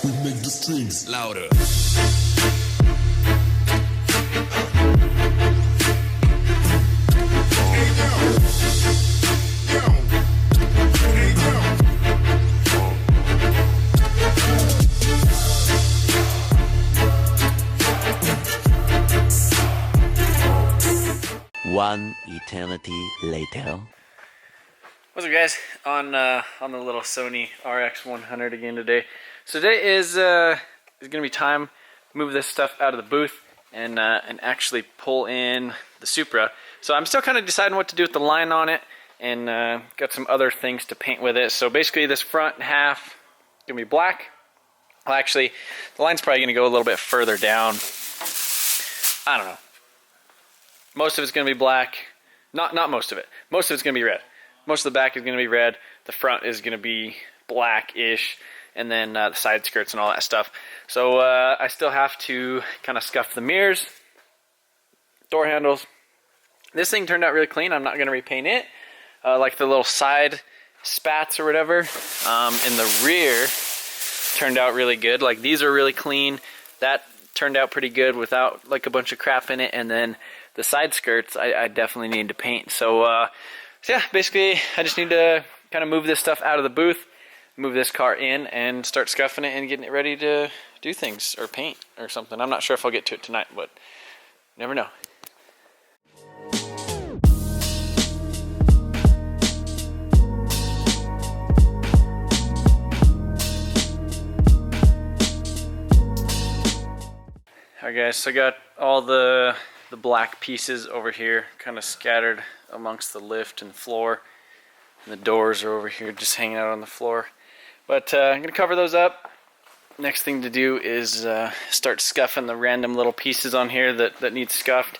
We make the strings louder. One eternity later. What's up, guys? On the little Sony RX100 again today. So today is gonna be time to move this stuff out of the booth and actually pull in the Supra. So I'm still kind of deciding what to do with the line on it, and got some other things to paint with it. So basically, this front half is gonna be black. Well, actually, the line's probably gonna go a little bit further down. I don't know. Most of it's going to be black. Not most of it. Most of it's going to be red. Most of the back is going to be red. The front is going to be black-ish. And then the side skirts and all that stuff. So I still have to kind of scuff the mirrors, door handles. This thing turned out really clean. I'm not going to repaint it. Like the little side spats or whatever in the rear turned out really good. Like these are really clean. That turned out pretty good without like a bunch of crap in it. And then the side skirts, I definitely need to paint. So yeah, basically, I just need to kind of move this stuff out of the booth, move this car in, and start scuffing it and getting it ready to do things or paint or something. I'm not sure if I'll get to it tonight, but you never know. Alright guys, so I got all the black pieces over here kind of scattered amongst the lift and floor, and the doors are over here just hanging out on the floor, but I'm gonna cover those up. Next thing to do is start scuffing the random little pieces on here that need scuffed.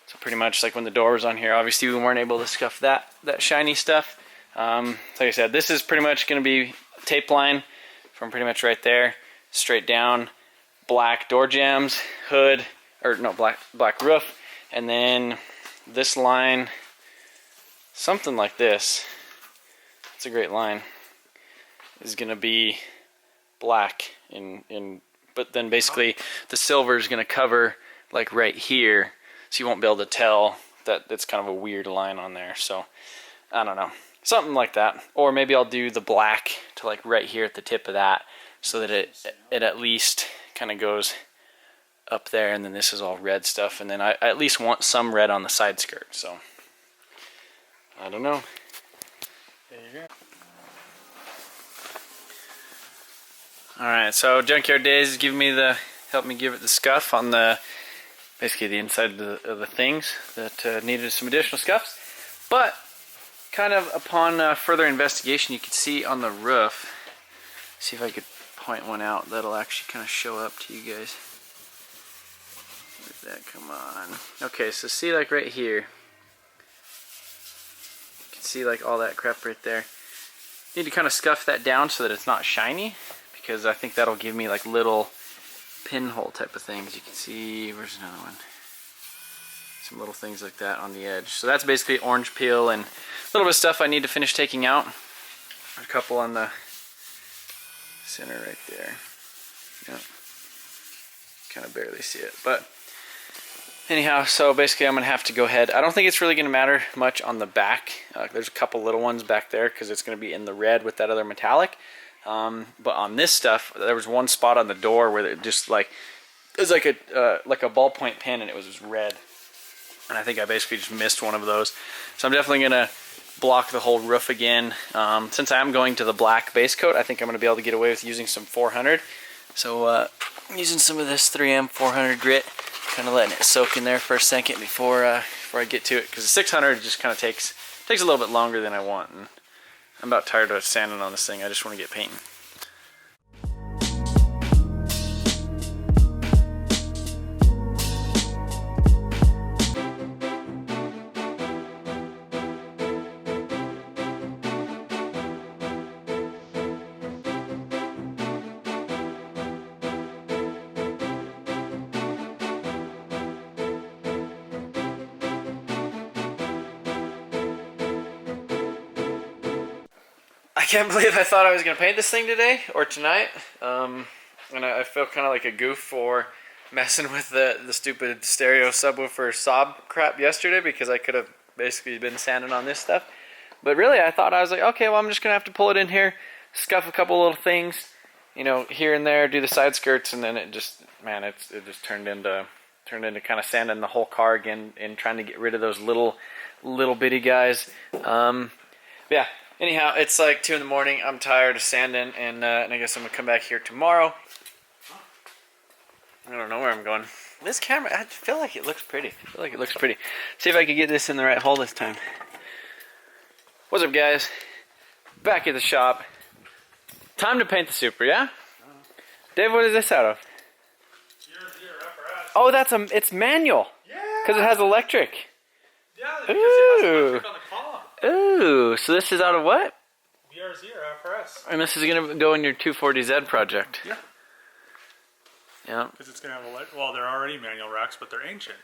So pretty much like when the door was on here, obviously we weren't able to scuff that shiny stuff. Like I said, this is pretty much gonna be tape line from pretty much right there straight down, black door jambs, hood, or no, black roof, and then this line, something like this, it's a great line, is gonna be black but then basically the silver is gonna cover like right here, so you won't be able to tell that it's kind of a weird line on there. So I don't know, something like that. Or maybe I'll do the black to like right here at the tip of that, so that it at least kind of goes up there, and then this is all red stuff, and then I at least want some red on the side skirt. So I don't know. There you go. Alright, so Junkyard Days is giving me help me give it the scuff on basically the inside of the things that needed some additional scuffs. But kind of upon further investigation, you can see on the roof, see if I could point one out that'll actually kind of show up to you guys. Where's that? Come on. Okay, so see like right here, you can see like all that crap right there. You need to kind of scuff that down so that it's not shiny, because I think that'll give me like little pinhole type of things. You can see, where's another one? Some little things like that on the edge. So that's basically orange peel and a little bit of stuff I need to finish taking out. A couple on the center right there. Yep. Kind of barely see it, but anyhow, so basically I'm gonna have to go ahead. I don't think it's really gonna matter much on the back. There's a couple little ones back there because it's gonna be in the red with that other metallic. But on this stuff, there was one spot on the door where it just like, it was like a ballpoint pen, and it was red. And I think I basically just missed one of those. So I'm definitely gonna block the whole roof again. Since I'm going to the black base coat, I think I'm gonna be able to get away with using some 400. So I'm using some of this 3M 400 grit, kind of letting it soak in there for a second before I get to it, because the 600 just kind of takes a little bit longer than I want, and I'm about tired of sanding on this thing. I just want to get painting. I can't believe I thought I was going to paint this thing today or tonight. and I feel kind of like a goof for messing with the stupid stereo subwoofer sob crap yesterday, because I could have basically been sanding on this stuff. But really, I was like, okay, well, I'm just gonna have to pull it in here, scuff a couple little things, you know, here and there, do the side skirts, and then it just, man, it just turned into kind of sanding the whole car again and trying to get rid of those little bitty guys. Yeah. Anyhow, it's like 2 in the morning. I'm tired of sanding, and I guess I'm gonna come back here tomorrow. I don't know where I'm going. This camera, I feel like it looks pretty. See if I can get this in the right hole this time. What's up, guys? Back at the shop. Time to paint the Supra, yeah? Dave, what is this out of? Oh, it's manual. Yeah. Because it has electric. Yeah, because it has electric on the column. Ooh, so this is out of what? VRZ or FRS. And this is going to go in your 240Z project. Yeah. Yeah. Because it's going to have well, they're already manual racks, but they're ancient.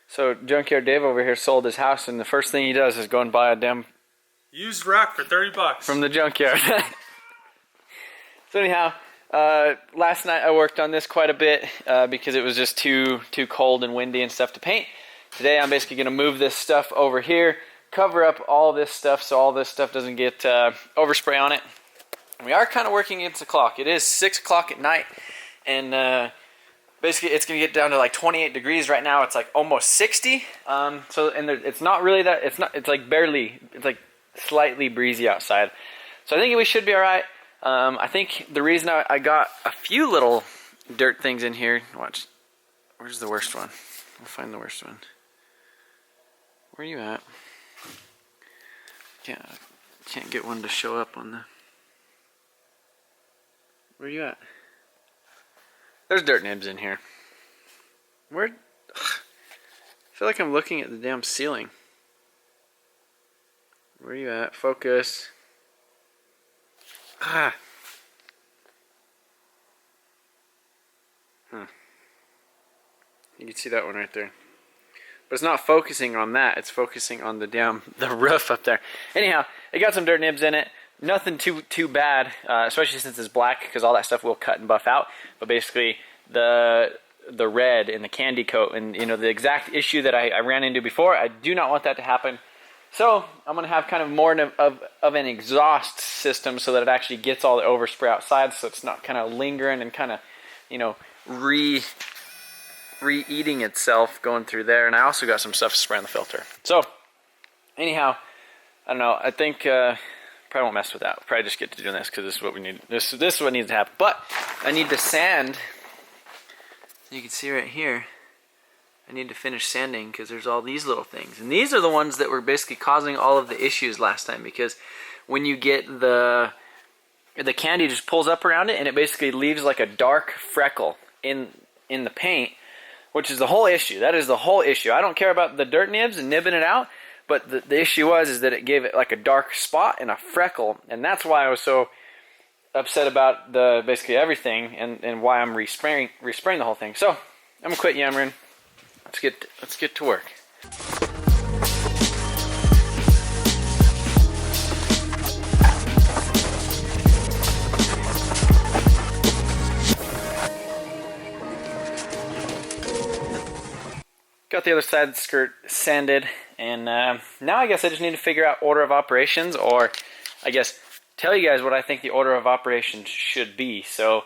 So Junkyard Dave over here sold his house, and the first thing he does is go and buy a damn used rack for $30 from the junkyard. So anyhow, last night I worked on this quite a bit because it was just too cold and windy and stuff to paint. Today I'm basically going to move this stuff over here, cover up all this stuff so all this stuff doesn't get overspray on it. And we are kind of working against the clock. It is 6 o'clock at night, and basically it's going to get down to like 28 degrees right now. It's like almost 60. It's not really that. It's like barely. It's like slightly breezy outside. So I think we should be all right. I think the reason I got a few little dirt things in here. Watch. Where's the worst one? We'll find the worst one. Where are you at? Can't get one to show up on the. Where are you at? There's dirt nibs in here. Where? Ugh. I feel like I'm looking at the damn ceiling. Where are you at? Focus. Ah. You can see that one right there. But it's not focusing on that. It's focusing on the roof up there. Anyhow, it got some dirt nibs in it. Nothing too bad, especially since it's black, because all that stuff will cut and buff out. But basically, the red and the candy coat, and you know, the exact issue that I ran into before, I do not want that to happen. So I'm going to have kind of more of an exhaust system so that it actually gets all the overspray outside, so it's not kind of lingering and kind of, you know, re-eating itself going through there. And I also got some stuff to spray on the filter. So anyhow, I don't know. I think probably won't mess with that. We'll probably just get to doing this because this is what we need. This is what needs to happen. But I need to sand. You can see right here. I need to finish sanding because there's all these little things. And these are the ones that were basically causing all of the issues last time, because when you get the candy just pulls up around it and it basically leaves like a dark freckle in the paint, which is the whole issue. That is the whole issue. I don't care about the dirt nibs and nibbing it out, but the issue is that it gave it like a dark spot and a freckle, and that's why I was so upset about basically everything, and why I'm respraying the whole thing. So I'm gonna quit yammering. Let's get to work. Got the other side of the skirt sanded, and now I guess I just need to figure out order of operations, or I guess tell you guys what I think the order of operations should be. So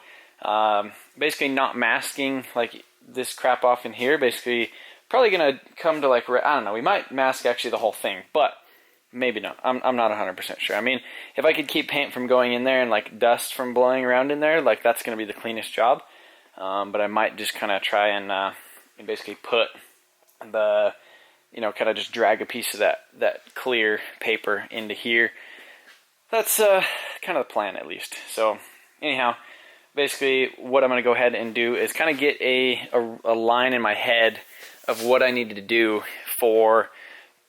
basically not masking like this crap off in here. Basically probably gonna come to like, I don't know, we might mask actually the whole thing, but maybe not. I'm not 100% sure. I mean, if I could keep paint from going in there and like dust from blowing around in there, like that's gonna be the cleanest job. But I might just kind of try and basically put the, you know, kind of just drag a piece of that clear paper into here. That's kind of the plan, at least. So anyhow, basically what I'm going to go ahead and do is kind of get a line in my head of what I need to do for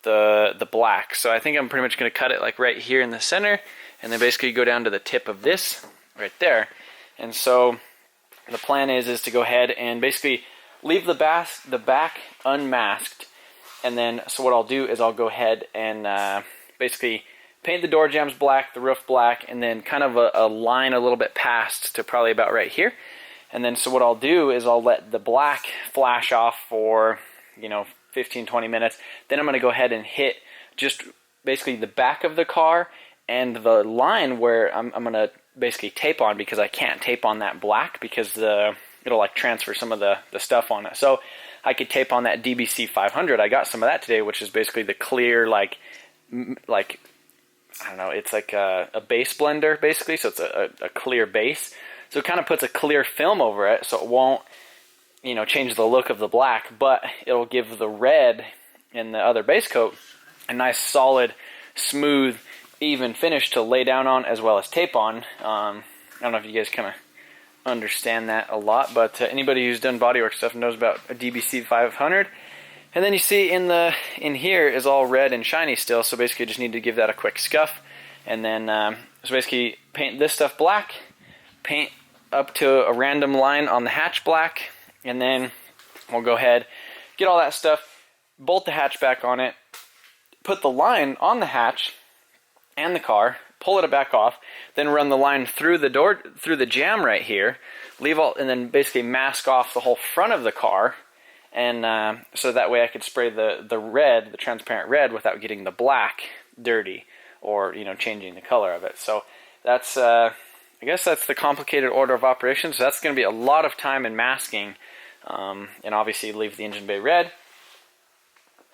the black. So I think I'm pretty much going to cut it like right here in the center, and then basically go down to the tip of this right there. And so the plan is to go ahead and basically leave the back unmasked, and then so what I'll do is I'll go ahead and basically paint the door jambs black, the roof black, and then kind of a line a little bit past to probably about right here. And then so what I'll do is I'll let the black flash off for, you know, 15-20 minutes. Then I'm going to go ahead and hit just basically the back of the car and the line where I'm going to basically tape on, because I can't tape on that black because it'll like transfer some of the stuff on it. So I could tape on that DBC 500. I got some of that today, which is basically the clear, like I don't know, it's like a base blender basically, so it's a clear base. So it kind of puts a clear film over it, so it won't, you know, change the look of the black, but it'll give the red in the other base coat a nice solid, smooth, even finish to lay down on as well as tape on. I don't know if you guys kind of understand that a lot, but anybody who's done bodywork stuff knows about a DBC 500. And then you see in here is all red and shiny still, so basically just need to give that a quick scuff, and then so basically paint this stuff black, paint up to a random line on the hatch black, and then we'll go ahead, get all that stuff, bolt the hatch back on it, put the line on the hatch and the car, pull it back off, then run the line through the door, through the jam right here, leave all, and then basically mask off the whole front of the car, and so that way I could spray the red, the transparent red, without getting the black dirty or, you know, changing the color of it. So that's I guess that's the complicated order of operations. So that's going to be a lot of time in masking, and obviously leave the engine bay red,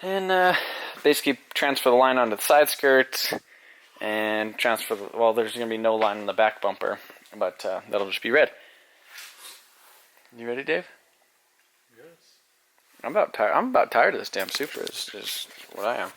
and basically transfer the line onto the side skirts, and transfer the, well, there's going to be no line in the back bumper, but that'll just be red. You ready, Dave? Yes. I'm about tired of this damn Supra. Is what I am.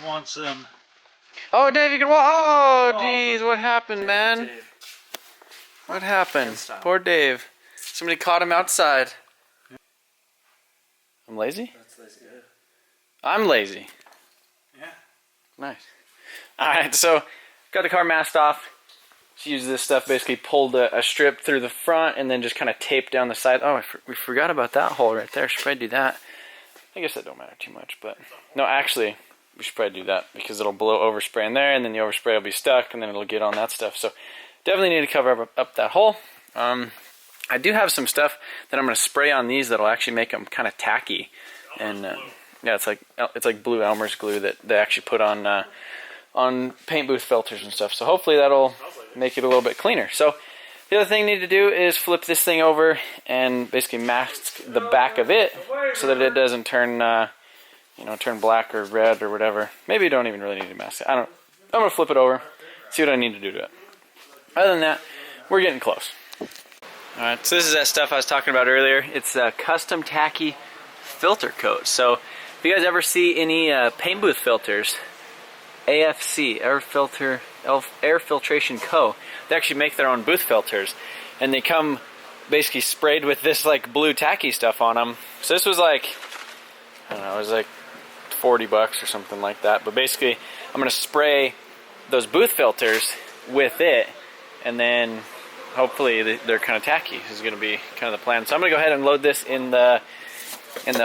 Wants them. Oh, Dave, you can walk. Oh, jeez, what happened, man? What happened? Poor Dave. Somebody caught him outside. I'm lazy? That's lazy. I'm lazy. Yeah. Nice. Alright, so got the car masked off. Just used this stuff, basically pulled a strip through the front and then just kind of taped down the side. Oh, we forgot about that hole right there. Should probably do that. I guess that don't matter too much, but no, actually, we should probably do that because it'll blow overspray in there, and then the overspray will be stuck, and then it'll get on that stuff. So definitely need to cover up that hole. I do have some stuff that I'm going to spray on these that'll actually make them kind of tacky, and yeah, it's like blue Elmer's glue that they actually put on paint booth filters and stuff. So hopefully that'll make it a little bit cleaner. So the other thing you need to do is flip this thing over and basically mask the back of it so that it doesn't turn, you know, turn black or red or whatever. Maybe you don't even really need to mask it. I'm gonna flip it over, see what I need to do to it. Other than that, we're getting close. All right, so this is that stuff I was talking about earlier. It's a custom tacky filter coat. So if you guys ever see any paint booth filters, AFC, Air Filtration Co., they actually make their own booth filters, and they come basically sprayed with this like blue tacky stuff on them. So this was like, I don't know, it was like $40 or something like that. But basically, I'm gonna spray those booth filters with it, and then hopefully they're kind of tacky. This is gonna be kind of the plan. So I'm gonna go ahead and load this in the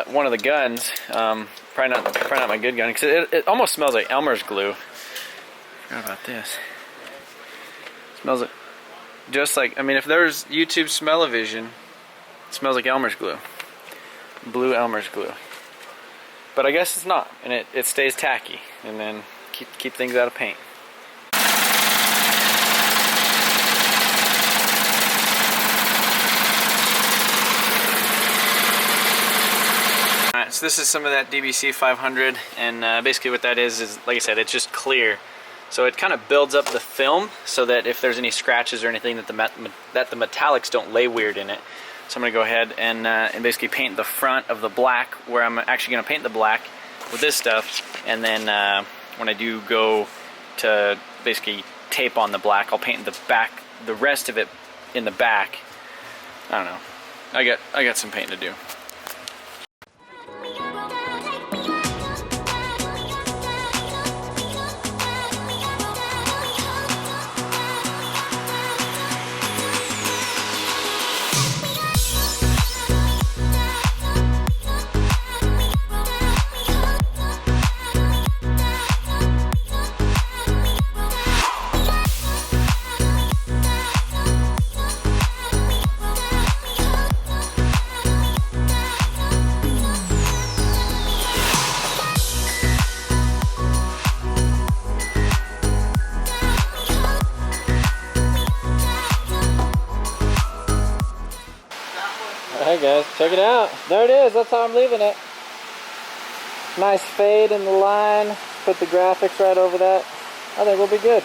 one of the guns. Probably not my good gun, because it almost smells like Elmer's glue. Forgot about this. Smells like, just like, I mean, if there's YouTube smell-o-vision, it smells like Elmer's glue. Blue Elmer's glue. But I guess it's not, and it stays tacky, and then keep things out of paint. Alright, so this is some of that DBC 500, and basically what that is like I said, it's just clear. So it kind of builds up the film so that if there's any scratches or anything that the metallics don't lay weird in it. So I'm going to go ahead and basically paint the front of the black, where I'm actually going to paint the black with this stuff, and then when I do go to basically tape on the black. I'll paint the back, the rest of it in the back. I don't know. I got some painting to do. Alright guys, check it out. There it is, that's how I'm leaving it. Nice fade in the line. Put the graphics right over that. I think we'll be good.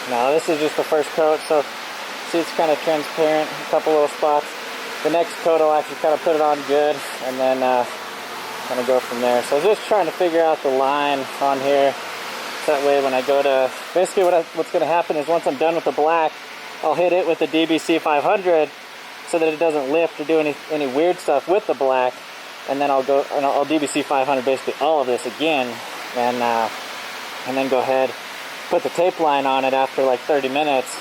Now this is just the first coat, so see it's kind of transparent, a couple little spots. The next coat I'll actually kind of put it on good and then kind of go from there. So I was just trying to figure out the line on here. So that way when I go to, basically what's going to happen is once I'm done with the black, I'll hit it with the DBC 500 so that it doesn't lift or do any weird stuff with the black, and then I'll go and I'll DBC 500 basically all of this again, and then go ahead, put the tape line on it after like 30 minutes,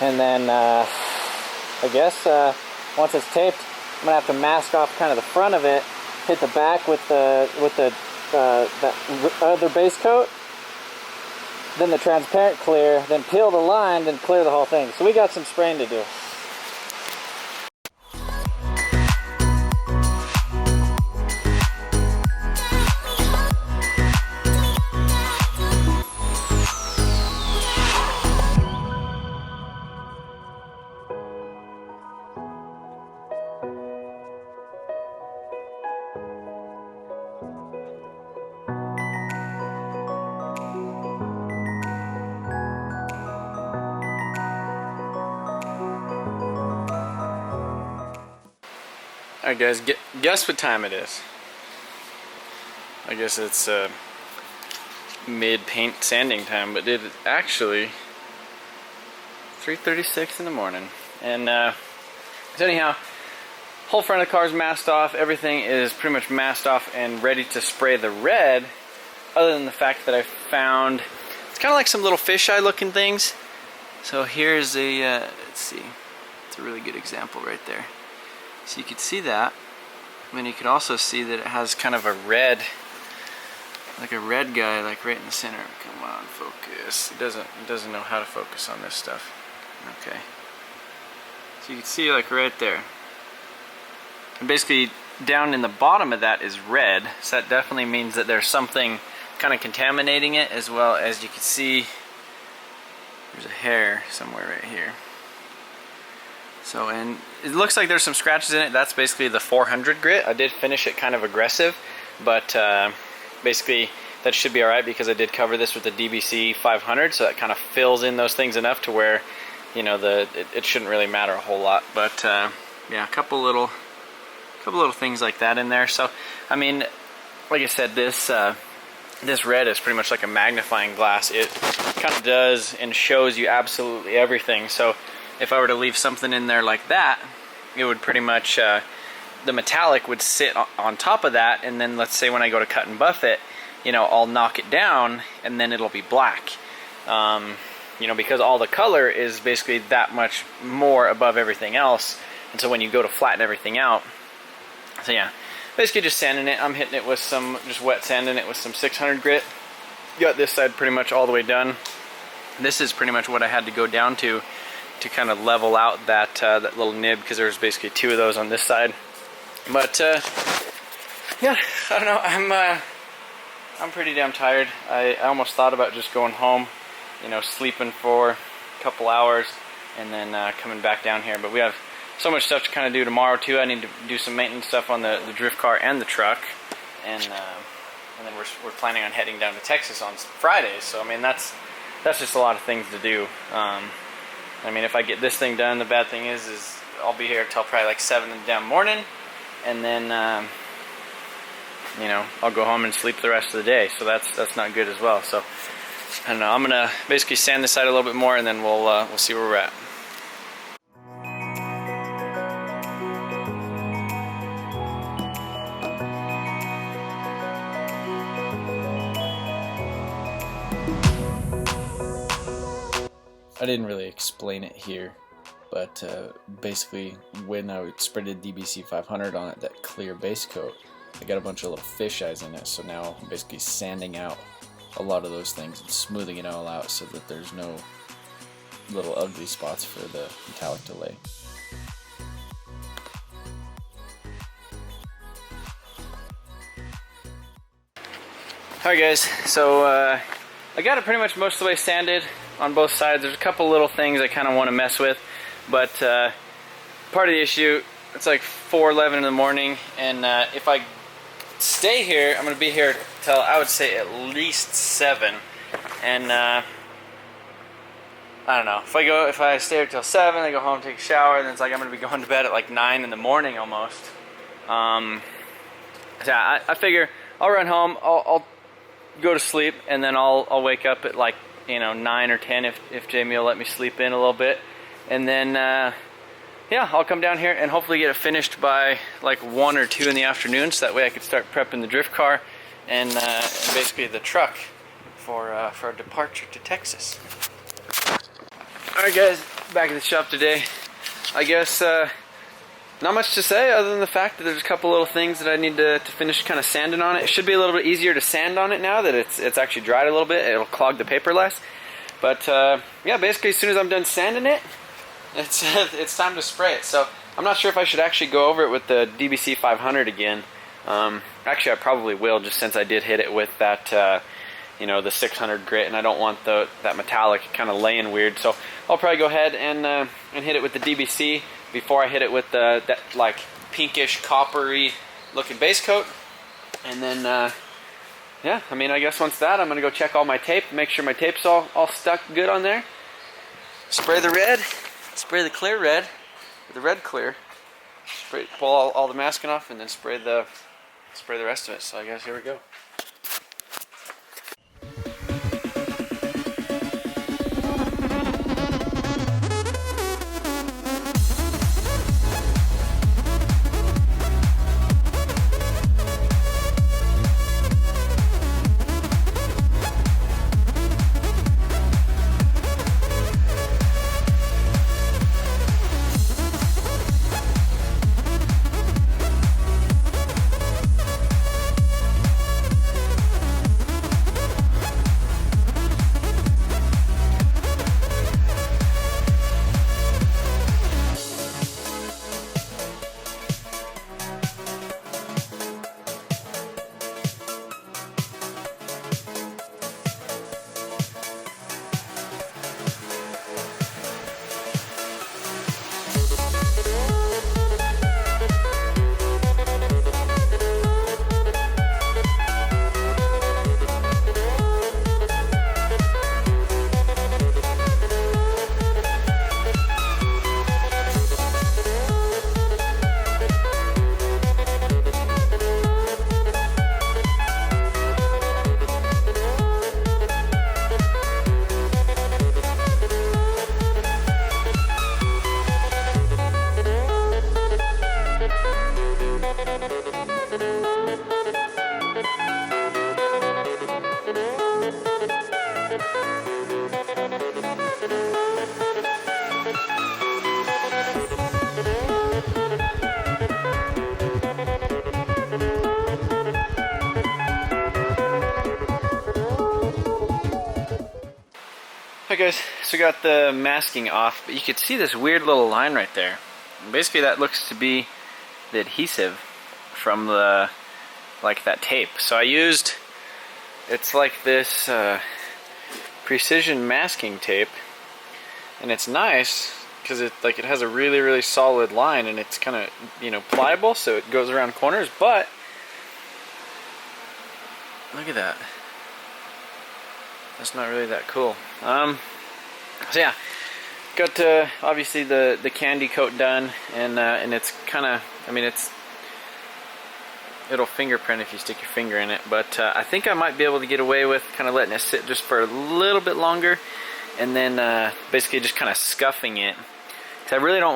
and then I guess once it's taped, I'm gonna have to mask off kind of the front of it, hit the back with the other base coat, then the transparent clear, then peel the line, then clear the whole thing. So we got some spraying to do. Alright guys, guess what time it is. I guess it's mid-paint sanding time, but it is actually 3:36 in the morning. And so anyhow, whole front of the car is masked off, everything is pretty much masked off and ready to spray the red, other than the fact that I found, it's kind of like some little fisheye looking things. So here's a, let's see, it's a really good example right there. So you could see that, and then you could also see that it has kind of a red, like a red guy, like right in the center. Come on, focus. It doesn't know how to focus on this stuff. Okay. So you can see like right there. And basically down in the bottom of that is red, so that definitely means that there's something kind of contaminating it, as well as you can see there's a hair somewhere right here. So, and it looks like there's some scratches in it. That's basically the 400 grit. I did finish it kind of aggressive, but basically that should be alright because I did cover this with the DBC 500, so that kind of fills in those things enough to where, you know, it shouldn't really matter a whole lot. But yeah, a couple little things like that in there. So, I mean, like I said, this red is pretty much like a magnifying glass. It kind of does and shows you absolutely everything. So if I were to leave something in there like that, it would pretty much, the metallic would sit on top of that, and then let's say when I go to cut and buff it, you know, I'll knock it down and then it'll be black. You know, because all the color is basically that much more above everything else, and so when you go to flatten everything out, so yeah, basically just sanding it. I'm hitting it with some, just wet sanding it with some 600 grit. Got this side pretty much all the way done. This is pretty much what I had to go down to kind of level out that that little nib, because there's basically two of those on this side. But yeah, I don't know. I'm pretty damn tired. I almost thought about just going home, you know, sleeping for a couple hours, and then coming back down here. But we have so much stuff to kind of do tomorrow too. I need to do some maintenance stuff on the drift car and the truck, and then we're planning on heading down to Texas on Friday. So I mean, that's just a lot of things to do. I mean, if I get this thing done, the bad thing is I'll be here till probably like 7 in the damn morning, and then you know, I'll go home and sleep the rest of the day. So that's not good as well. So I don't know. I'm gonna basically sand this side a little bit more, and then we'll see where we're at. I didn't really explain it here, but basically when I would spray the DBC 500 on it, that clear base coat, I got a bunch of little fish eyes in it, so now I'm basically sanding out a lot of those things and smoothing it all out so that there's no little ugly spots for the metallic to lay. Alright guys, so I got it pretty much most of the way sanded on both sides. There's a couple little things I kind of want to mess with, but part of the issue, it's like 4:11 in the morning, and if I stay here, I'm going to be here till, I would say, at least 7, and I don't know, if I stay here till 7, I go home, take a shower, then it's like I'm going to be going to bed at like 9 in the morning almost. So yeah, I figure I'll run home, I'll go to sleep, and then I'll wake up at like, you know, 9 or 10 if Jamie will let me sleep in a little bit, and then yeah, I'll come down here and hopefully get it finished by like 1 or 2 in the afternoon, so that way I could start prepping the drift car and basically the truck for our departure to Texas. Alright guys, back at the shop today. I guess not much to say other than the fact that there's a couple little things that I need to finish kind of sanding on it. It should be a little bit easier to sand on it now that it's actually dried a little bit. It'll clog the paper less. But yeah, basically as soon as I'm done sanding it, it's time to spray it. So I'm not sure if I should actually go over it with the DBC 500 again. Actually, I probably will, just since I did hit it with that, you know, the 600 grit, and I don't want that metallic kind of laying weird. So I'll probably go ahead and hit it with the DBC before I hit it with that like pinkish coppery looking base coat. And then yeah, I mean, I guess once that, I'm gonna go check all my tape, make sure my tape's all stuck good on there. Spray the red, spray the clear red, the red clear. Pull all the masking off, and then spray the rest of it. So I guess here we go. Alright guys, so we got the masking off, but you could see this weird little line right there. And basically that looks to be the adhesive from the, like that tape. So I used, it's like this precision masking tape, and it's nice because it has a really solid line, and it's kind of, you know, pliable, so it goes around corners. But look at that. That's not really that cool. So yeah, got obviously the candy coat done, and it's kind of, I mean, it's it'll fingerprint if you stick your finger in it. But I think I might be able to get away with kind of letting it sit just for a little bit longer, and then basically just kind of scuffing it. Because I really don't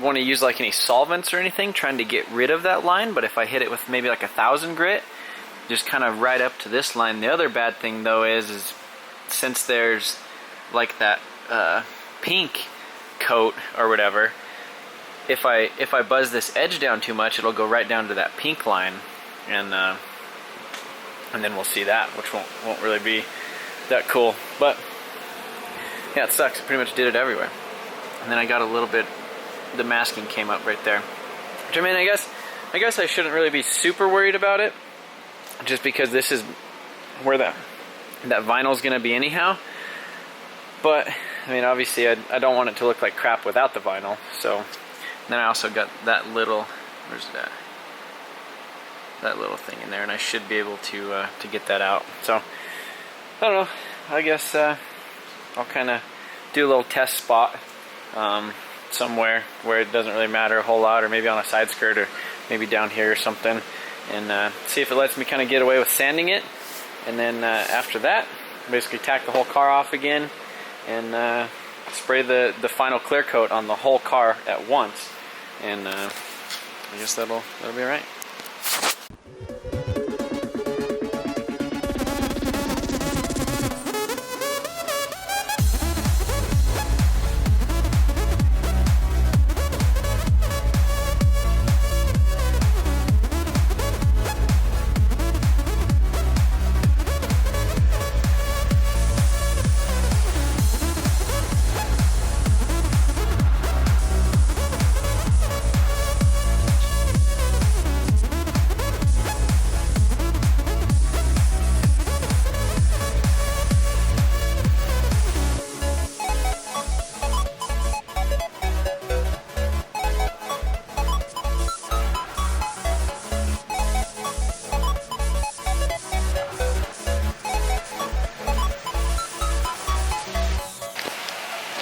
want to use like any solvents or anything trying to get rid of that line. But if I hit it with maybe like 1,000 grit, just kind of right up to this line. The other bad thing though is since there's like that pink coat or whatever, if I buzz this edge down too much, it'll go right down to that pink line, and then we'll see that, which won't really be that cool. But yeah, it sucks. I pretty much did it everywhere. And then I got a little bit, the masking came up right there. Which, I mean, I guess I shouldn't really be super worried about it, just because this is where that vinyl's gonna be anyhow. But I mean, obviously I don't want it to look like crap without the vinyl. So then I also got that little, where's that little thing in there, and I should be able to get that out. So I don't know, I guess I'll kind of do a little test spot somewhere where it doesn't really matter a whole lot, or maybe on a side skirt, or maybe down here or something, and see if it lets me kind of get away with sanding it. And then after that, basically tack the whole car off again, and spray the final clear coat on the whole car at once, and I guess that'll be alright.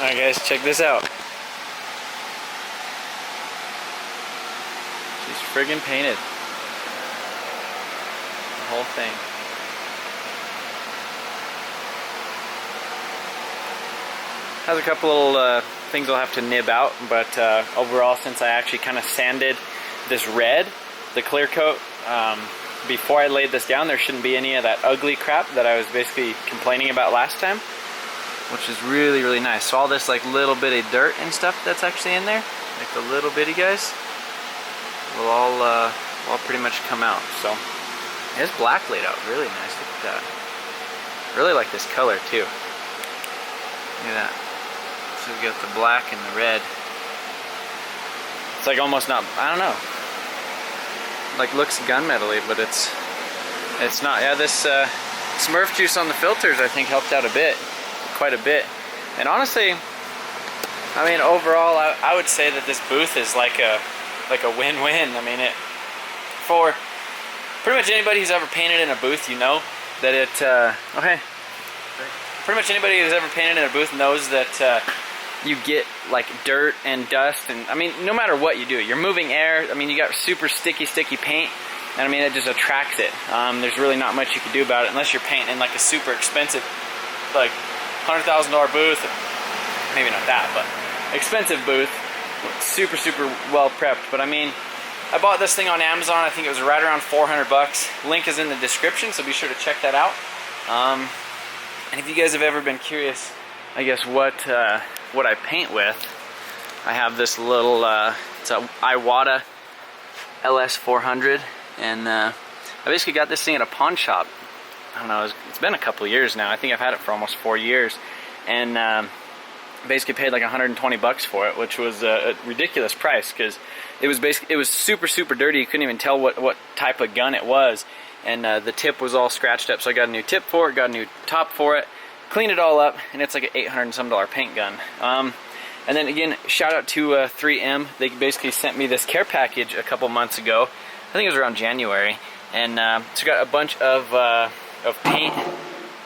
Alright guys, check this out. She's friggin' painted. The whole thing. Has a couple little things I'll have to nib out, but overall, since I actually kind of sanded this red, the clear coat, before I laid this down, there shouldn't be any of that ugly crap that I was basically complaining about last time, which is really, really nice. So all this like little bitty dirt and stuff that's actually in there, like the little bitty guys, will all pretty much come out. So this black laid out really nice. Look at that. Really like this color too. Look at that. So we got the black and the red. It's like almost not, I don't know, like looks gunmetally, but it's not. Yeah, this Smurf juice on the filters I think helped out a bit, quite a bit. And honestly, I mean, overall, I would say that this booth is like a win-win. I mean, for pretty much anybody who's ever painted in a booth, you know that it. Okay. Pretty much anybody who's ever painted in a booth knows that you get like dirt and dust, and I mean, no matter what you do, you're moving air. I mean, you got super sticky paint, and I mean, it just attracts it. There's really not much you can do about it unless you're painting in like a super expensive, like $100,000 booth. Maybe not that, but expensive booth, super well prepped. But I mean, I bought this thing on Amazon. I think it was right around 400 bucks. Link is in the description, so be sure to check that out. And if you guys have ever been curious, I guess what I paint with, I have this little it's a Iwata LS400, and I basically got this thing at a pawn shop. I don't know, it's been a couple of years now. I think I've had it for almost 4 years, and basically paid like 120 bucks for it, which was a ridiculous price, because it was super dirty. You couldn't even tell what type of gun it was, and the tip was all scratched up. So I got a new tip for it, got a new top for it, cleaned it all up, and it's like an $800 and some paint gun. And then again, shout out to 3M. They basically sent me this care package a couple months ago. I think it was around January, and so got a bunch of paint,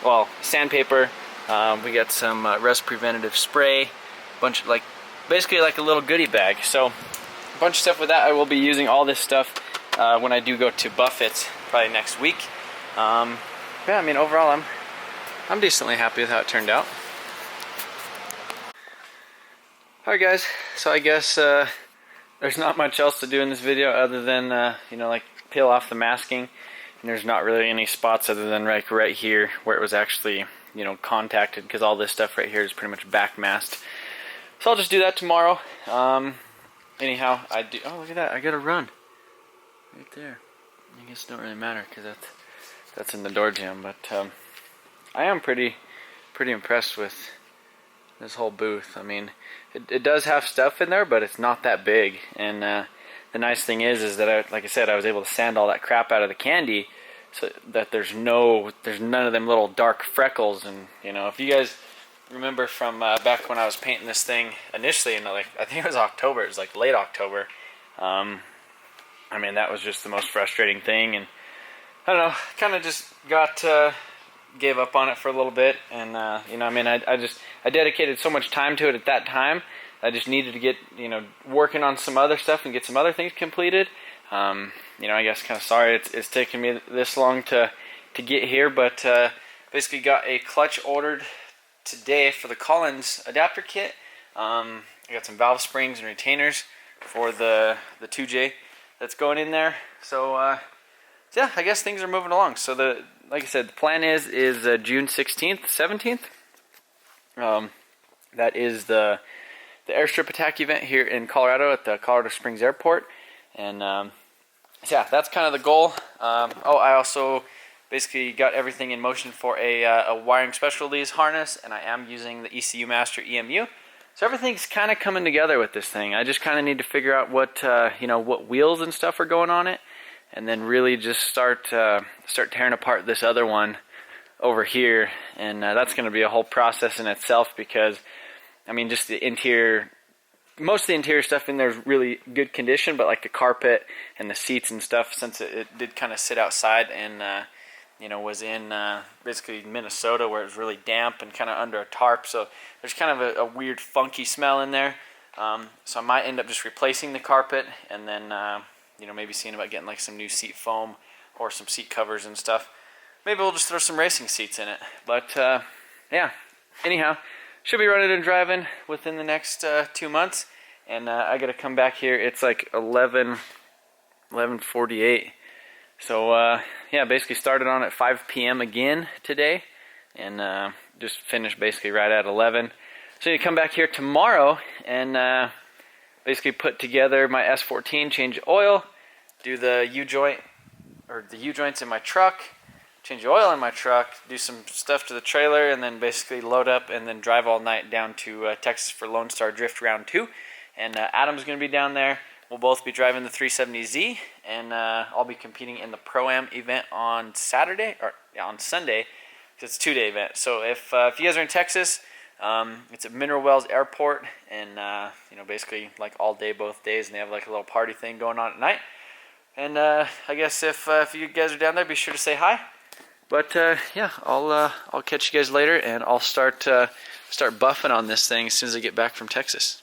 well, sandpaper. We got some rust preventative spray, bunch of basically like a little goodie bag. So a bunch of stuff with that. I will be using all this stuff when I do go to Buffett's, probably next week. Yeah, I mean, overall, I'm decently happy with how it turned out. Alright guys, so I guess there's not much else to do in this video other than, you know, like peel off the masking. And there's not really any spots other than like right here where it was actually, you know, contacted, because all this stuff right here is pretty much back masked. So I'll just do that tomorrow. Anyhow, oh look at that, I gotta run. Right there. I guess it don't really matter because that's in the door jam, but I am pretty impressed with this whole booth. I mean, it does have stuff in there, but it's not that big. And the nice thing is that like I said, I was able to sand all that crap out of the candy, so that there's none of them little dark freckles. And you know, if you guys remember from back when I was painting this thing initially, and like I think it was October, it was like late October. I mean, that was just the most frustrating thing, and I don't know, kind of just gave up on it for a little bit. And you know, I mean, I dedicated so much time to it at that time. I just needed to get, you know, working on some other stuff and get some other things completed. You know, I guess kind of sorry it's taken me this long to get here, but basically got a clutch ordered today for the Collins adapter kit. I got some valve springs and retainers for the 2J that's going in there. So yeah, I guess things are moving along. So like I said, the plan is June 16th, 17th. That is the airstrip attack event here in Colorado at the Colorado Springs Airport. And yeah, that's kind of the goal. Oh, I also basically got everything in motion for a wiring specialties harness, and I am using the ECU Master EMU. So everything's kind of coming together with this thing. I just kind of need to figure out what you know, what wheels and stuff are going on it, and then really just start tearing apart this other one over here. And that's going to be a whole process in itself, because I mean, just the interior, most of the interior stuff in there is really good condition, but like the carpet and the seats and stuff, since it did kind of sit outside and you know, was in basically Minnesota, where it was really damp and kind of under a tarp, so there's kind of a weird funky smell in there. So I might end up just replacing the carpet, and then you know, maybe seeing about getting like some new seat foam or some seat covers and stuff. Maybe we'll just throw some racing seats in it. But yeah, anyhow, should be running and driving within the next 2 months. And I gotta come back here. It's like 11:48. So yeah, basically started on at 5 p.m. again today, and just finished basically right at 11. So you come back here tomorrow and basically put together my S14, change oil, do the U-joint or the U-joints in my truck, change the oil in my truck, do some stuff to the trailer, and then basically load up and then drive all night down to Texas for Lone Star Drift Round 2. And Adam's going to be down there. We'll both be driving the 370Z, and I'll be competing in the Pro-Am event on Saturday, or yeah, on Sunday, because it's a 2-day event. So if you guys are in Texas, it's at Mineral Wells Airport, and you know, basically like all day, both days, and they have like a little party thing going on at night. And I guess if you guys are down there, be sure to say hi. But yeah, I'll catch you guys later, and I'll start buffing on this thing as soon as I get back from Texas.